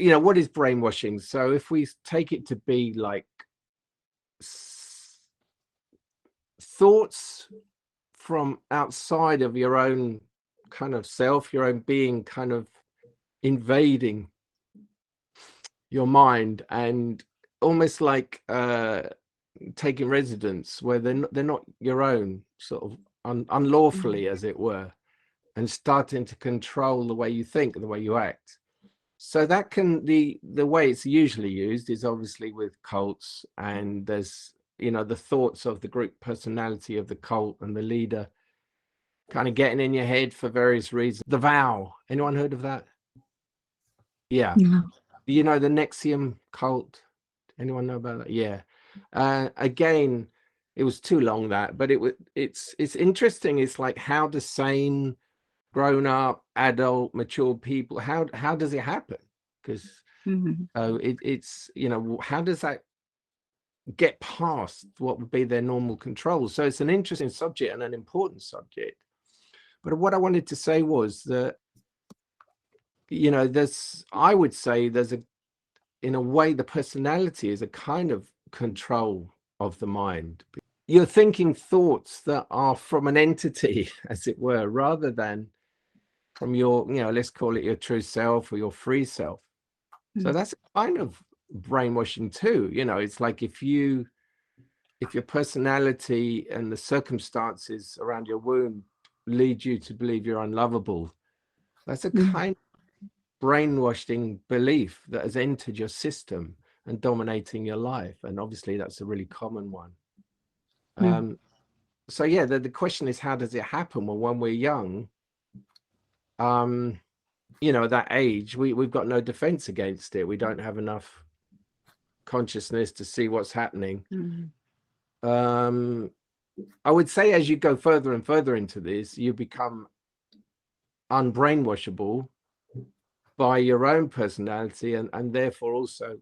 what is brainwashing? So if we take it to be like thoughts from outside of your own kind of self, your own being, kind of invading your mind, and almost like taking residence where they're not your own, sort of unlawfully, as it were, and starting to control the way you think and the way you act. So that can, the way it's usually used is obviously with cults, and there's the thoughts of the group personality of the cult and the leader kind of getting in your head for various reasons. The vow, anyone heard of that? Yeah. The Nexium cult, anyone know about that? Yeah. Again, it was too long, that, but it's interesting. It's like, how do sane, grown up, adult, mature people, how does it happen? Because it's how does that get past what would be their normal controls? So it's an interesting subject and an important subject. But what I wanted to say was that I would say there's in a way, the personality is a kind of control of the mind. You're thinking thoughts that are from an entity, as it were, rather than from your, let's call it your true self or your free self. So that's kind of brainwashing too. It's like if your personality and the circumstances around your womb lead you to believe you're unlovable, that's a kind of brainwashing belief that has entered your system and dominating your life. And obviously that's a really common one. So yeah, the question is, how does it happen? Well, when we're young, at that age, we've got no defense against it. We don't have enough consciousness to see what's happening. I would say as you go further and further into this, you become unbrainwashable by your own personality, and therefore also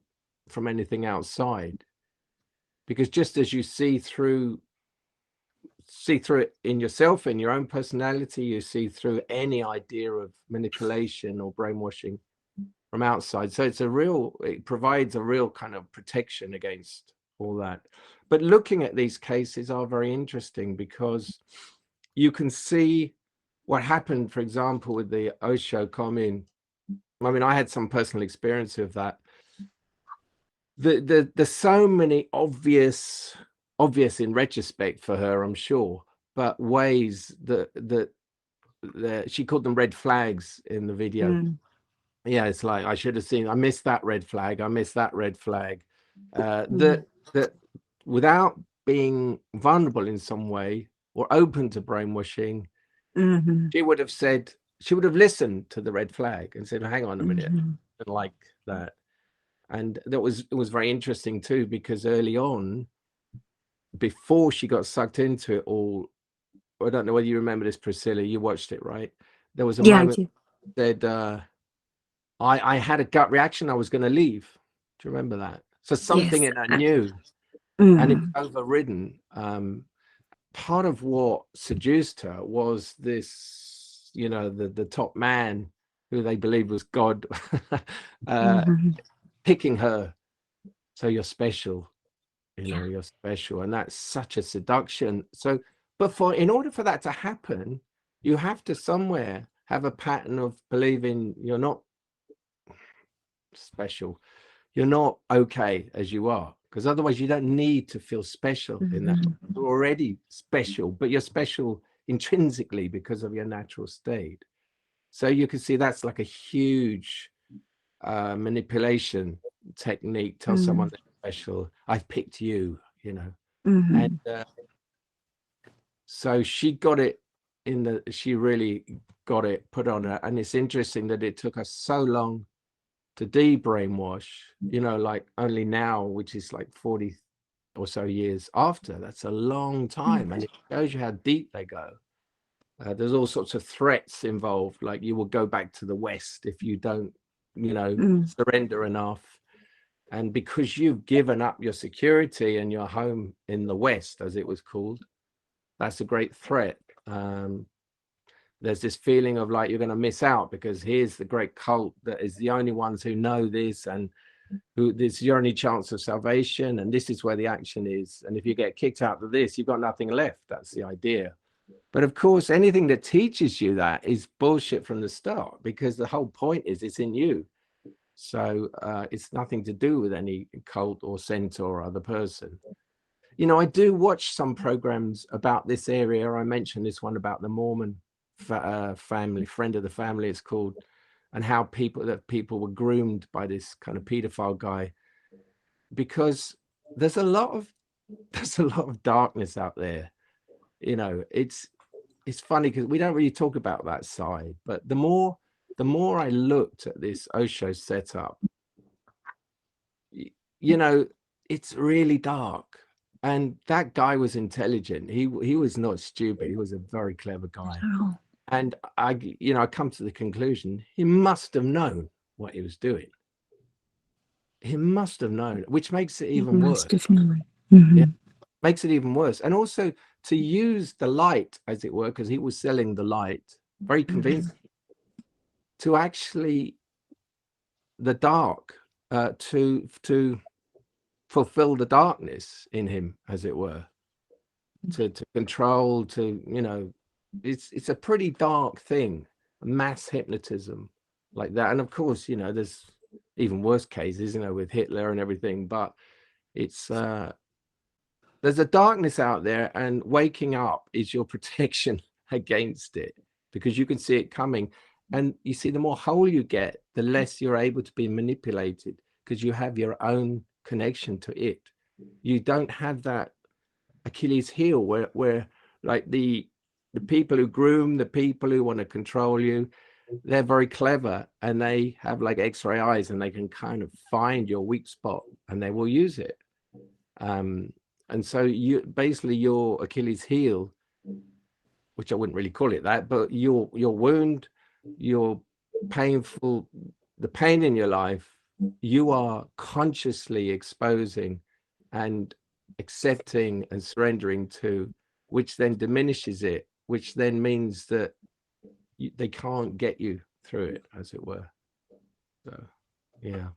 from anything outside. Because just as you see through it in yourself, in your own personality, you see through any idea of manipulation or brainwashing from outside. So it provides a real kind of protection against all that. But looking at these cases are very interesting, because you can see what happened, for example, with the Osho commune. I mean, I had some personal experience of that. There's so many obvious in retrospect for her, I'm sure, but ways that she called them red flags in the video. Yeah, it's like, I should have seen, I missed that red flag, I missed that red flag. That without being vulnerable in some way or open to brainwashing, she would have listened to the red flag and said, hang on a minute, I don't like that. And it was very interesting too, because early on, before she got sucked into it all, I don't know whether you remember this, Priscilla, you watched it, right? There was a moment that I had a gut reaction, I was going to leave. Do you remember that? So something in her knew, and it was overridden. Part of what seduced her was this, the top man, who they believed was God, picking her. So you're special, you're special. And that's such a seduction. So, but in order for that to happen, you have to somewhere have a pattern of believing you're not special, you're not okay as you are, because otherwise you don't need to feel special in that. You're already special, but you're special intrinsically because of your natural state. So you can see that's like a huge manipulation technique. Tell someone they're special, I've picked you, and so she got it she really got it put on her. And it's interesting that it took us so long to de-brainwash, like only now, which is like 40 or so years after. That's a long time. And it shows you how deep they go. There's all sorts of threats involved, like you will go back to the West if you don't, surrender enough. And because you've given up your security and your home in the West, as it was called, that's a great threat. there's this feeling of like you're going to miss out because here's the great cult that is the only ones who know this, and who this is your only chance of salvation, and this is where the action is, and if you get kicked out of this, you've got nothing left. That's the idea. But of course, anything that teaches you that is bullshit from the start, because the whole point is it's in you. So it's nothing to do with any cult or center or other person. You know, I do watch some programs about this area. I mentioned this one about the Mormon family, friend of the family, it's called, and how people were groomed by this kind of pedophile guy, because there's a lot of darkness out there. You know, it's funny because we don't really talk about that side, but the more I looked at this Osho setup, you know, it's really dark. And that guy was intelligent. He was not stupid. He was a very clever guy. And I come to the conclusion he must have known what he was doing. He must have known, which makes it even worse. Must have known. Mm-hmm. Yeah, makes it even worse. And also to use the light, as it were, because he was selling the light very convincing, to actually the dark, to fulfill the darkness in him, as it were, to control, to, you know, it's a pretty dark thing, mass hypnotism like that. And of course, you know, there's even worse cases, you know, with Hitler and everything, but it's there's a darkness out there, and waking up is your protection against it, because you can see it coming. And you see, the more whole you get, the less you're able to be manipulated, because you have your own connection to it. You don't have that Achilles heel where like the people who groom, the people who want to control you, they're very clever, and they have like X-ray eyes, and they can kind of find your weak spot, and they will use it. And so you basically, your Achilles heel, which I wouldn't really call it that, but your wound, your painful, the pain in your life, you are consciously exposing and accepting and surrendering to, which then diminishes it, which then means that they can't get you through it, as it were. So, yeah.